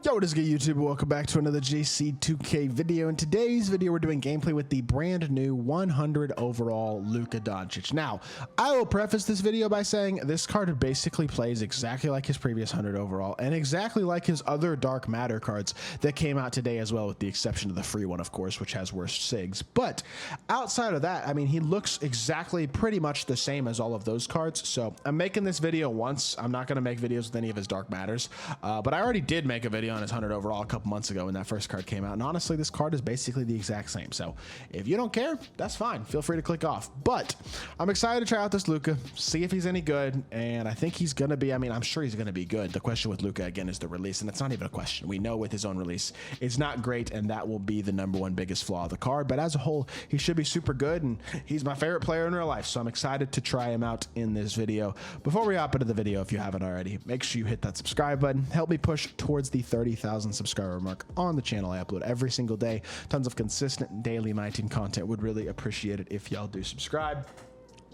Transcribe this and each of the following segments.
Yo, what is good, YouTube? Welcome back to another JC2K video. In today's video, we're doing gameplay with the brand new 100 overall LUKA DONCIC. Now, I will preface this video by saying this card basically plays exactly like his previous 100 overall and exactly like his other Dark Matter cards that came out today as well, with the exception of the free one, of course, which has worse SIGs. But outside of that, I mean, he looks exactly pretty much the same as all of those cards. So I'm making this video once. I'm not going to make videos with any of his Dark Matters, but I already did make a video on his 100 overall a couple months ago when that first card came out, and honestly this card is basically the exact same. So if you don't care, that's fine, feel free to click off. But I'm excited to try out this LUKA, see if he's any good, and I think he's gonna be, I mean, I'm sure he's gonna be good. The question with LUKA again is the release, and it's not even a question. We know with his own release it's not great, and that will be the #1 biggest flaw of the card, but as a whole he should be super good, and he's my favorite player in real life, so I'm excited to try him out in this video. Before we hop into the video, if you haven't already, make sure you hit that subscribe button, help me push towards the 30,000 subscriber mark on the channel. I upload every single day, tons of consistent daily MyTEAM content. Would really appreciate it if y'all do subscribe.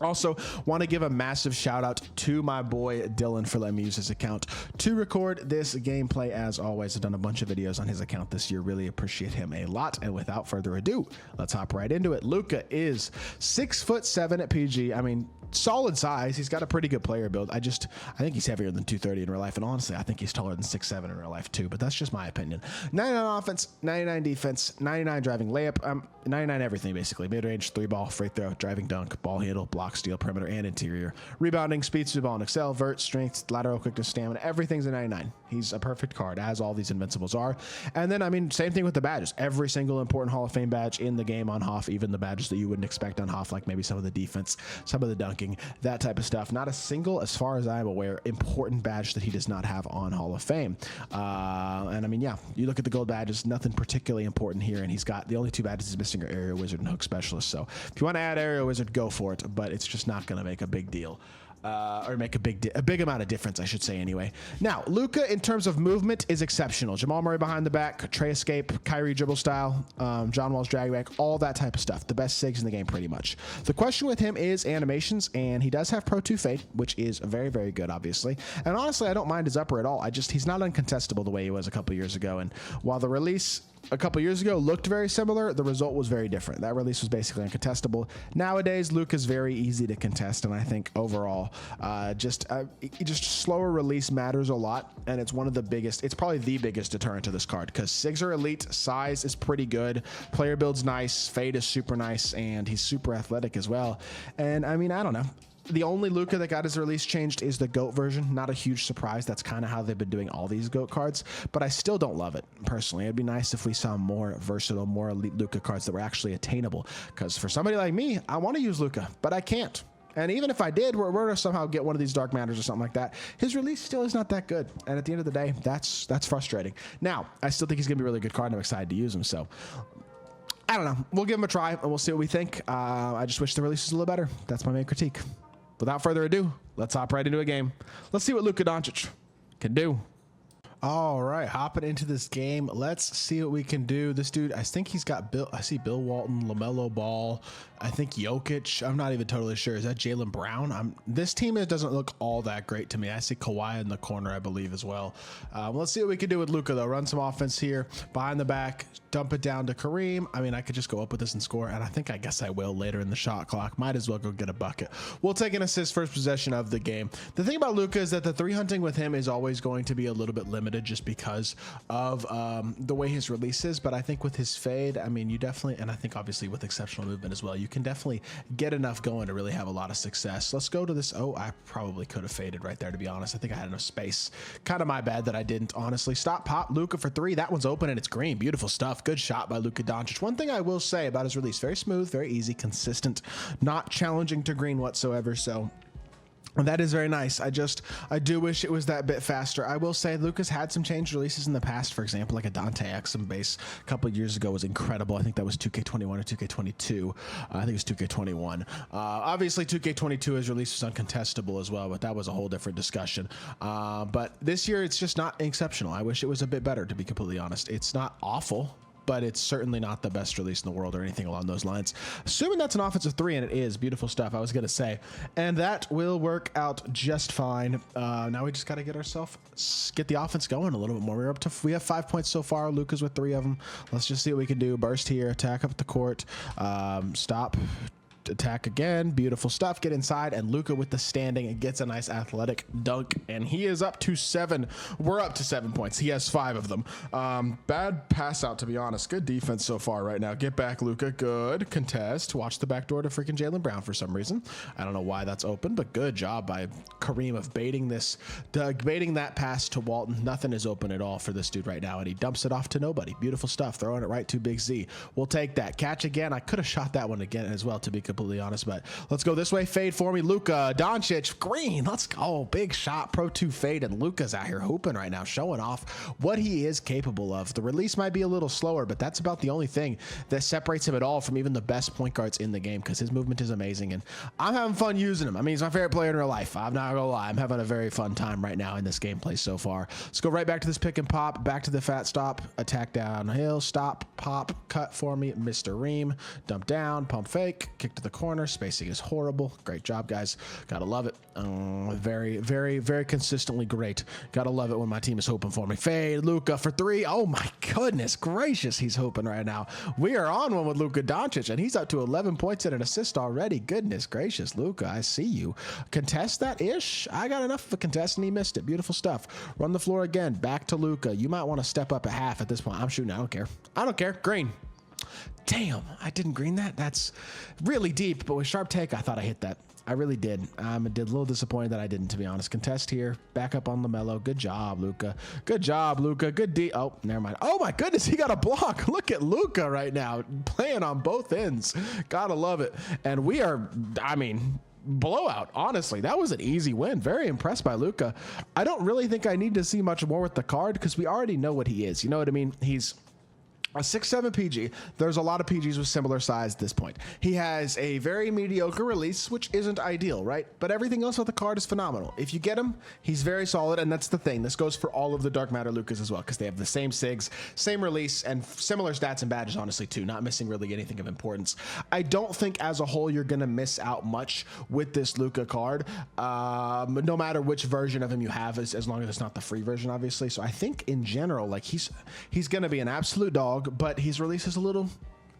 Also, want to give a massive shout out to my boy Dylan for letting me use his account to record this gameplay. As always, I've done a bunch of videos on his account this year. Really appreciate him a lot. And without further ado, let's hop right into it. LUKA is 6'7" at PG. I mean, solid size. He's got a pretty good player build. I think he's heavier than 230 in real life, and honestly I think he's taller than 6'7" in real life too, but that's just my opinion. 99 offense, 99 defense, 99 driving layup, 99 everything basically. Mid-range, 3-ball, free throw, driving dunk, ball handle, block, steal, perimeter, and interior. Rebounding, speed, ball, and excel, vert, strength, lateral quickness, stamina, everything's a 99. He's a perfect card, as all these invincibles are. And then, I mean, same thing with the badges. Every single important Hall of Fame badge in the game on Hoff, even the badges that you wouldn't expect on Hoff, like maybe some of the defense, some of the dunking, that type of stuff. Not a single, as far as I'm aware, important badge that he does not have on Hall of Fame. And I mean, yeah, you look at the gold badges, nothing particularly important here, and he's got the only 2 badges he's missing are Area Wizard and Hook Specialist. So if you want to add Area Wizard, go for it, but it's just not going to make a big deal. Or make a big amount of difference, I should say anyway. Now, LUKA, in terms of movement, is exceptional. Jamal Murray behind the back, Trey escape, Kyrie dribble style, John Wall's drag back, all that type of stuff. The best SIGs in the game, pretty much. The question with him is animations, and he does have Pro 2 Fade, which is very, very good, obviously. And honestly, I don't mind his upper at all. He's not uncontestable the way he was a couple years ago. And while the release a couple years ago looked very similar, the result was very different. That release was basically uncontestable. Nowadays, LUKA's very easy to contest, and I think overall, just slower release matters a lot, and it's one of the biggest, it's probably the biggest deterrent to this card, because SIGs are elite, size is pretty good, player build's nice, fade is super nice, and he's super athletic as well. And I mean, I don't know. The only LUKA that got his release changed is the GOAT version. Not a huge surprise. That's kind of how they've been doing all these GOAT cards, but I still don't love it personally. It'd be nice if we saw more versatile, more elite LUKA cards that were actually attainable, because for somebody like me, I want to use LUKA, but I can't. And even if I did, we're to somehow get one of these Dark Matters or something like that, his release still is not that good. And at the end of the day, that's frustrating. Now, I still think he's going to be a really good card, and I'm excited to use him. So I don't know. We'll give him a try, and we'll see what we think. I just wish the release was a little better. That's my main critique. Without further ado, let's hop right into a game. Let's see what LUKA DONCIC can do. All right, hopping into this game. Let's see what we can do. This dude, I think he's got Bill. I see Bill Walton, LaMelo Ball. I think Jokic. I'm not even totally sure. Is that Jaylen Brown? This team doesn't look all that great to me. I see Kawhi in the corner, I believe, as well. Let's see what we can do with LUKA, though. Run some offense here, behind the back, dump it down to Kareem. I mean, I could just go up with this and score, and I guess I will later in the shot clock. Might as well go get a bucket. We'll take an assist first possession of the game. The thing about LUKA is that the 3 hunting with him is always going to be a little bit limited, just because of the way his release is. But I think with his fade, I mean, you definitely, and I think obviously with exceptional movement as well, you can definitely get enough going to really have a lot of success. Let's go to this. Oh, I probably could have faded right there, to be honest. I think I had enough space. Kind of my bad that I didn't, honestly. Stop, pop, LUKA for 3. That one's open and it's green. Beautiful stuff. Good shot by LUKA DONCIC. One thing I will say about his release, very smooth, very easy, consistent, not challenging to green whatsoever. So that is very nice. I do wish it was that bit faster. I will say LUKA's had some changed releases in the past. For example, like a Dante Exum base a couple of years ago was incredible. I think that was 2K21 or 2K22. I think it was 2K21. Obviously 2K22 his release was uncontestable as well, but that was a whole different discussion. But this year it's just not exceptional. I wish it was a bit better, to be completely honest. It's not awful. but it's certainly not the best release in the world or anything along those lines. Assuming that's an offensive 3, and it is. Beautiful stuff, I was going to say. And that will work out just fine. Now we just got to get the offense going a little bit more. We have 5 points so far. Luka's with 3 of them. Let's just see what we can do. Burst here, attack up the court, stop, attack again. Beautiful stuff. Get inside, and Luka with the standing and gets a nice athletic dunk, and he is up to 7. We're up to 7 points. He has 5 of them. Bad pass out, to be honest. Good defense so far right now. Get back, Luka. Good contest. Watch the back door to freaking Jaylen Brown for some reason. I don't know why that's open, but good job by Kareem of baiting that pass to Walton. Nothing is open at all for this dude right now, and he dumps it off to nobody. Beautiful stuff. Throwing it right to Big Z. We'll take that. Catch again. I could have shot that one again as well, to be completely honest, but let's go this way. Fade for me, Luka Doncic, green. Let's go. Big shot, Pro 2 fade, and Luka's out here hooping right now, showing off what he is capable of. The release might be a little slower, but that's about the only thing that separates him at all from even the best point guards in the game, because his movement is amazing, and I'm having fun using him. I mean, he's my favorite player in real life. I'm not gonna lie. I'm having a very fun time right now in this gameplay so far. Let's go right back to this pick and pop, back to the fat stop, attack downhill, stop, pop, cut for me, Mr. Ream, dump down, pump fake, kick to the corner. Spacing is horrible. Great job, guys. Gotta love it. Very, very, very consistently great. Gotta love it when my team is hoping for me. Fade, Luka for 3. Oh my goodness gracious, he's hoping right now. We are on one with Luka Doncic, and he's up to 11 points and an assist already. Goodness gracious, Luka, I see you. Contest that ish. I got enough of a contest, and he missed it. Beautiful stuff. Run the floor again. Back to Luka. You might want to step up a half at this point. I'm shooting. I don't care. I don't care. Green. Damn, I didn't green that. That's really deep, but with sharp take, I thought I hit that. I really did. I did a little disappointed that I didn't, to be honest. Contest here. Back up on LaMelo. Good job, Luka. Good job, Luka. Good D. Oh, never mind. Oh my goodness, he got a block. Look at Luka right now, playing on both ends. Gotta love it. And we are, I mean, blowout. Honestly, that was an easy win. Very impressed by Luka. I don't really think I need to see much more with the card, because we already know what he is. You know what I mean? He's a 6'7" PG. There's a lot of PGs with similar size at this point. He has a very mediocre release, which isn't ideal, right? But everything else with the card is phenomenal. If you get him, he's very solid, and that's the thing. This goes for all of the Dark Matter Lukas as well, because they have the same SIGs, same release, and similar stats and badges, honestly, too. Not missing really anything of importance. I don't think as a whole you're going to miss out much with this Luka card, no matter which version of him you have, as long as it's not the free version, obviously. So I think in general, like, he's going to be an absolute dog, but his release is a little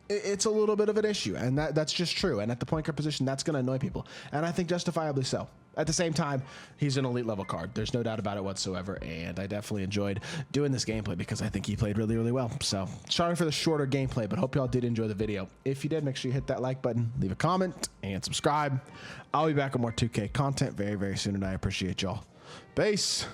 bit of an issue, and that's just true. And at the point guard position, that's going to annoy people, and I think justifiably so. At the same time, he's an elite level card. There's no doubt about it whatsoever, and I definitely enjoyed doing this gameplay because I think he played really, really well. So sorry for the shorter gameplay, but hope y'all did enjoy the video. If you did, make sure you hit that like button, leave a comment, and subscribe. I'll be back with more 2K content very, very soon, and I appreciate y'all. Peace.